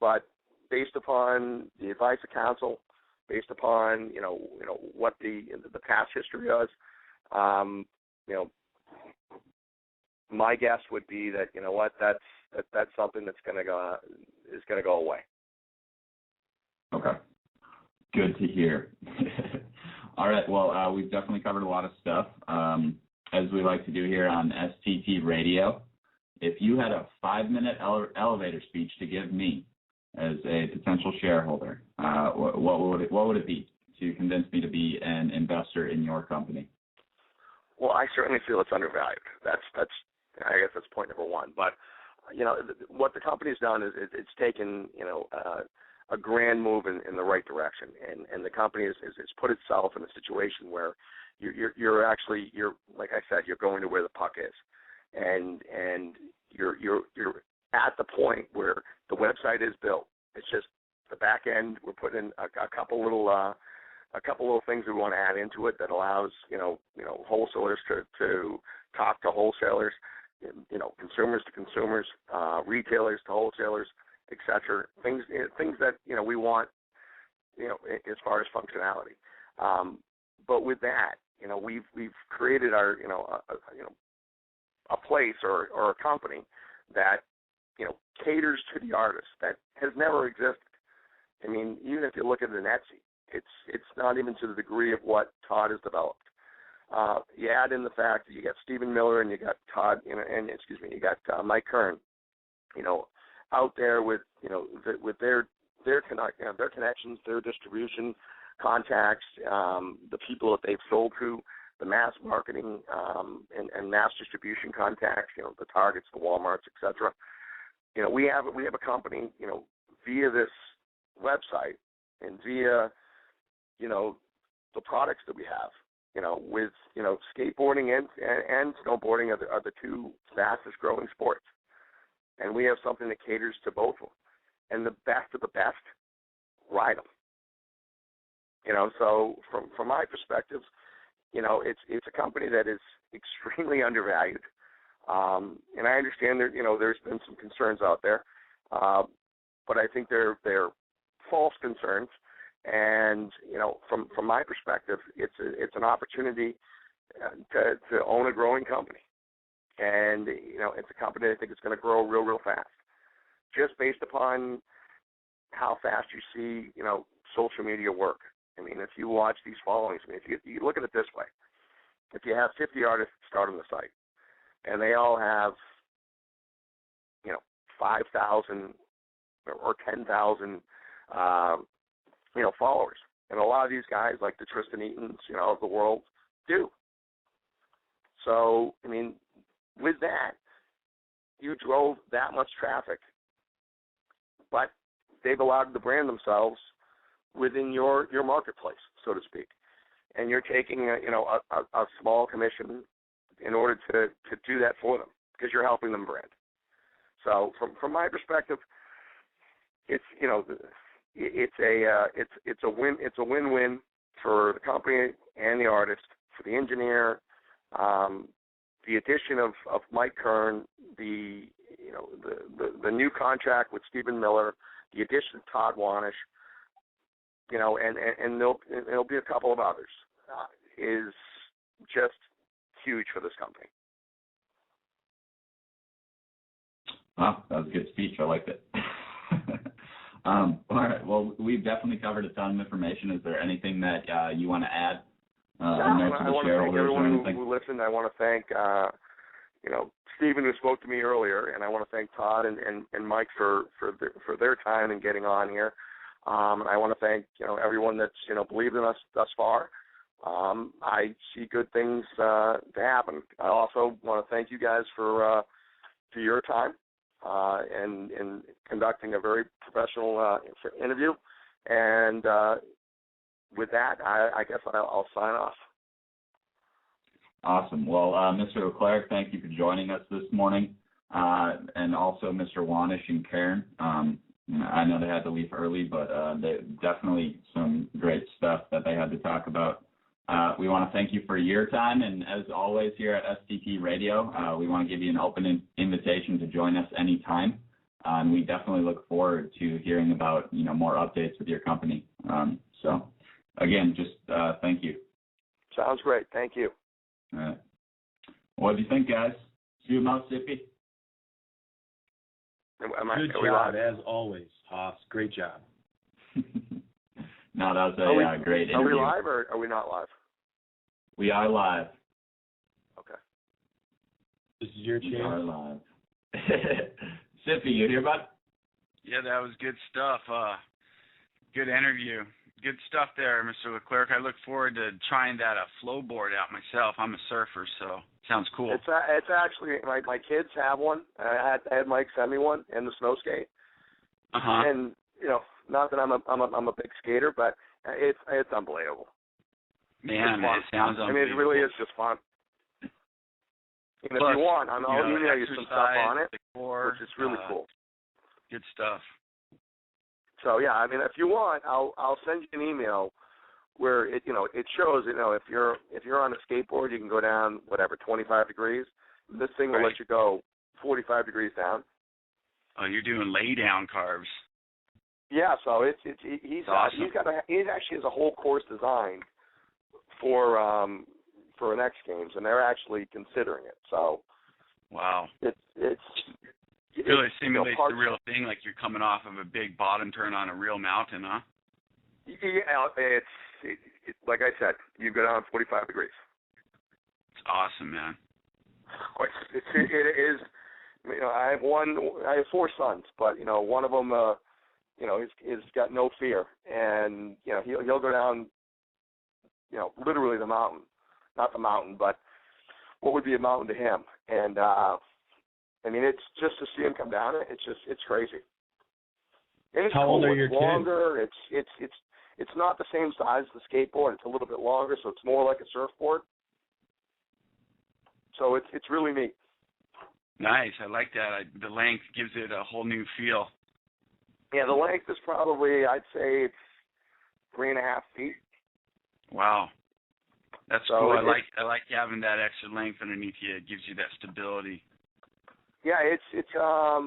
but based upon the advice of counsel, based upon what the past history was, my guess would be that that's something that's going to go away. Okay. Good to hear. All right. Well, we've definitely covered a lot of stuff. As we like to do here on STT Radio, if you had a 5-minute elevator speech to give me as a potential shareholder, what would it be to convince me to be an investor in your company? Well, I certainly feel it's undervalued. That's I guess that's point number one. But what the company's done is it's taken a grand move in the right direction, and the company has put itself in a situation where you're actually like I said, you're going to where the puck is, and you're at the point where the website is built. It's just the back end. We're putting a couple little things we want to add into it that allows wholesalers to talk to wholesalers, consumers to consumers, retailers to wholesalers, etc. Things that we want, as far as functionality. But with that, we've created our a place or a company that caters to the artist that has never existed. I mean, even if you look at it in Etsy, it's not even to the degree of what Todd has developed. You add in the fact that you got Stephen Miller and you got Todd, you got Mike Kern, out there with their connections, their distribution contacts, the people that they've sold to, the mass marketing and mass distribution contacts, the Targets, the Walmarts, etc. We have a company, via this website and via the products that we have, with skateboarding and snowboarding are the two fastest growing sports, and we have something that caters to both of them, and the best of the best ride them. So from my perspective, it's a company that is extremely undervalued, and I understand there's been some concerns out there, but I think they're false concerns. And from my perspective, it's an opportunity to own a growing company, and it's a company I think it's going to grow real fast, just based upon how fast you see social media work. I mean, if you watch these followings, if you look at it this way, if you have 50 artists start on the site, and they all have 5,000 or 10,000 followers. And a lot of these guys, like the Tristan Eatons, of the world, do. So, I mean, with that, you drove that much traffic, but they've allowed to brand themselves within your marketplace, so to speak. And you're taking a small commission in order to do that for them, because you're helping them brand. So from my perspective, it's a win-win for the company and the artist, for the engineer, the addition of Mike Kern, the new contract with Stephen Miller, the addition of Todd Wanish, and there'll be a couple of others, is just huge for this company. Wow, that was a good speech. I liked it. All right. Well, we've definitely covered a ton of information. Is there anything that you want to add? I want to thank everyone who listened. I want to thank, Stephen, who spoke to me earlier, and I want to thank Todd and Mike for their time in getting on here. I want to thank everyone that's believed in us thus far. I see good things to happen. I also want to thank you guys for your time and conducting a very professional interview. And with that, I guess I'll sign off. Awesome. Well, Mr. Leclerc, thank you for joining us this morning, and also Mr. Wanish and Karen. I know they had to leave early, but they definitely some great stuff that they had to talk about. We want to thank you for your time, and as always here at STT Radio, we want to give you an open invitation to join us anytime. And we definitely look forward to hearing about, more updates with your company. So, again, just thank you. Sounds great. Thank you. All right. What do you think, guys? Sumo, Sippy? Good job, as always, Haas. Great job. No, that was a great interview. Are we live or are we not live? We are live. Okay. This is your chance. We are live. Sippy, you here, bud? Yeah, that was good stuff. Good interview. Good stuff there, Mr. Leclerc. I look forward to trying that flow board out myself. I'm a surfer, so sounds cool. It's actually my kids have one. I had Mike send me one in the snow skate. And not that I'm a big skater, but it's unbelievable. Man, it sounds unbelievable. I mean, it really is just fun. And Plus, if you want, I'll email you some stuff on it, which is really cool. Good stuff. So yeah, I mean, if you want, I'll send you an email where it shows if you're on a skateboard, you can go down 25 degrees. This thing will let you go 45 degrees down. Oh, you're doing lay down carves. Yeah, so he's awesome. He actually has a whole course designed for an X Games, and they're actually considering it. So wow, it's really simulates the real thing, like you're coming off of a big bottom turn on a real mountain, huh? Yeah, it's like I said, you go down 45 degrees. It's awesome, man. It is. I have 4 sons, but one of them, he's got no fear, and he'll go down, literally the mountain, not the mountain, but what would be a mountain to him, and I mean, it's just to see him come down it. It's crazy. And it's How old are your longer. Kids? It's not the same size as the skateboard. It's a little bit longer, so it's more like a surfboard. So it's really neat. Nice. I like that. The length gives it a whole new feel. Yeah, the length is probably, I'd say, it's 3.5 feet. Wow. That's cool. I like having that extra length underneath you. It gives you that stability. Yeah, it's a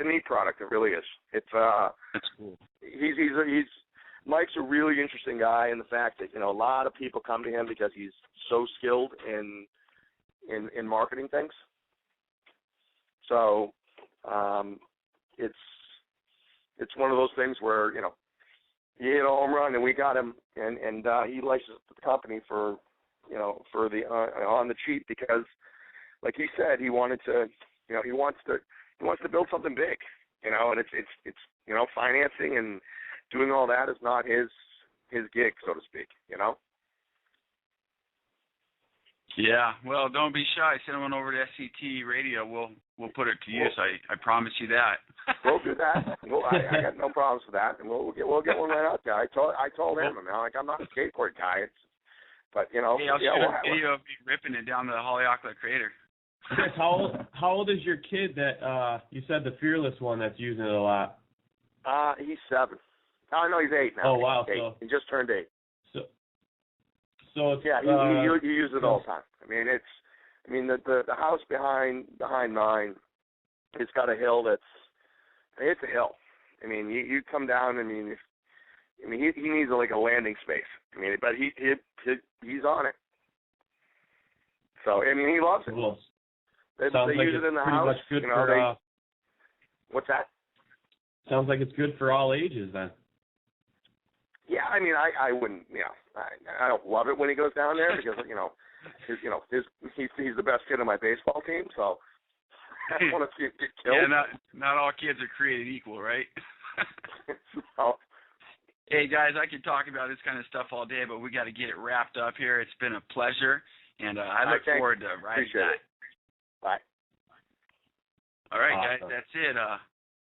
neat product. It really is. That's cool. Mike's a really interesting guy in the fact that a lot of people come to him because he's so skilled in marketing things. So it's one of those things where he hit a home run and we got him, and he licensed the company for the on the cheap because, like he said, he wanted to he wants to build something big, and it's financing and doing all that is not his gig, so to speak, Yeah, well, don't be shy. Send one over to STT Radio. We'll put it to use. I promise you that. We'll do that. I got no problems with that, and we'll get one right out there. I told him, I'm not a skateboard guy. But hey, I'll shoot a video of me ripping it down the Haleakala Crater. Chris, how old is your kid that you said the fearless one that's using it a lot? He's 7. Oh no, he's 8 now. Oh wow, so he just turned 8. So it's, yeah, he uses it all the time. I mean, the house behind mine, it's got a hill it's a hill. I mean, you come down. I mean, he needs like a landing space. I mean, but he's on it. So I mean, he loves it. Cool. They use it in the house. Good for, what's that? Sounds like it's good for all ages then. Yeah, I mean, I wouldn't, I don't love it when he goes down there because he's the best kid on my baseball team, so I don't want to see him get killed. Yeah, not all kids are created equal, right? So, hey guys, I could talk about this kind of stuff all day, but we got to get it wrapped up here. It's been a pleasure, and I look forward to riding that. Bye. All right, awesome. Guys, that's it.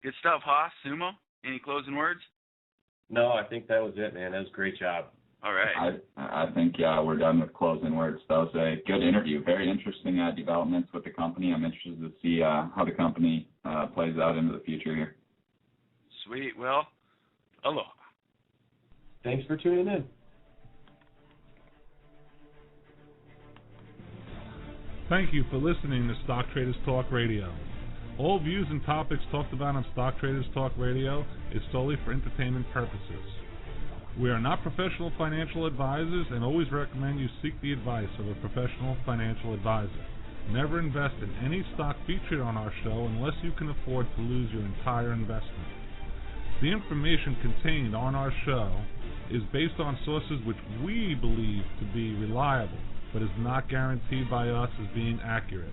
Good stuff, Haas. Sumo, any closing words? No, I think that was it, man. That was a great job. All right. I think we're done with closing words. That was a good interview. Very interesting developments with the company. I'm interested to see how the company plays out into the future here. Sweet. Well, aloha. Thanks for tuning in. Thank you for listening to Stock Traders Talk Radio. All views and topics talked about on Stock Traders Talk Radio is solely for entertainment purposes. We are not professional financial advisors and always recommend you seek the advice of a professional financial advisor. Never invest in any stock featured on our show unless you can afford to lose your entire investment. The information contained on our show is based on sources which we believe to be reliable, but is not guaranteed by us as being accurate,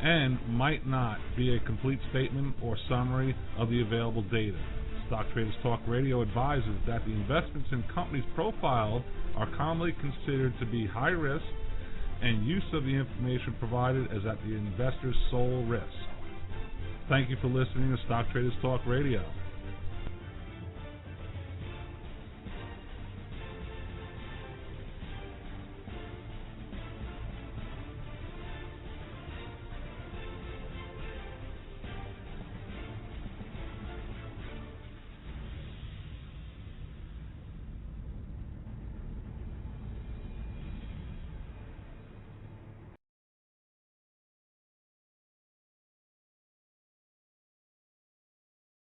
and might not be a complete statement or summary of the available data. Stock Traders Talk Radio advises that the investments in companies profiled are commonly considered to be high risk, and use of the information provided is at the investor's sole risk. Thank you for listening to Stock Traders Talk Radio.